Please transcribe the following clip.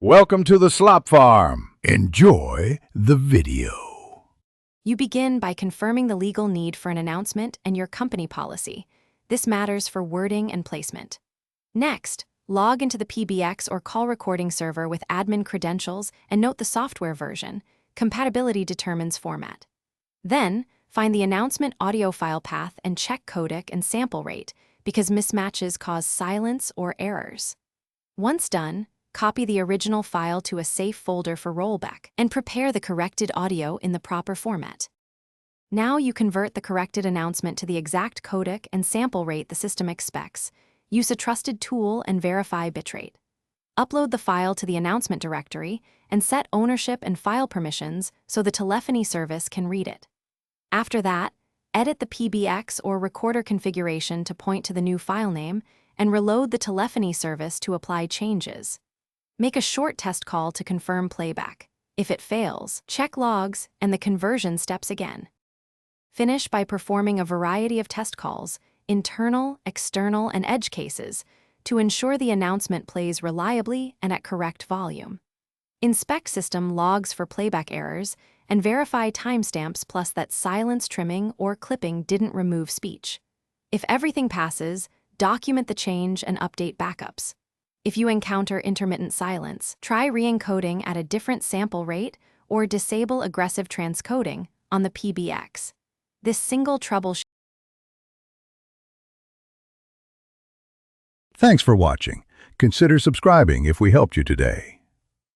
Welcome to the Slop Farm. Enjoy the video. You begin by confirming the legal need for an announcement and your company policy. This matters for wording and placement. Next, log into the PBX or call recording server with admin credentials and note the software version. Compatibility determines format. Then, find the announcement audio file path and check codec and sample rate, because mismatches cause silence or errors. Once done, copy the original file to a safe folder for rollback and prepare the corrected audio in the proper format. Now you convert the corrected announcement to the exact codec and sample rate the system expects. Use a trusted tool and verify bitrate. Upload the file to the announcement directory and set ownership and file permissions so the telephony service can read it. After that, edit the PBX or recorder configuration to point to the new file name and reload the telephony service to apply changes. Make a short test call to confirm playback. If it fails, check logs and the conversion steps again. Finish by performing a variety of test calls, internal, external, and edge cases, to ensure the announcement plays reliably and at correct volume. Inspect system logs for playback errors and verify timestamps plus that silence trimming or clipping didn't remove speech. If everything passes, document the change and update backups. If you encounter intermittent silence, try re-encoding at a different sample rate or disable aggressive transcoding on the PBX. This single troubleshooting. Thanks for watching. Consider subscribing if we helped you today.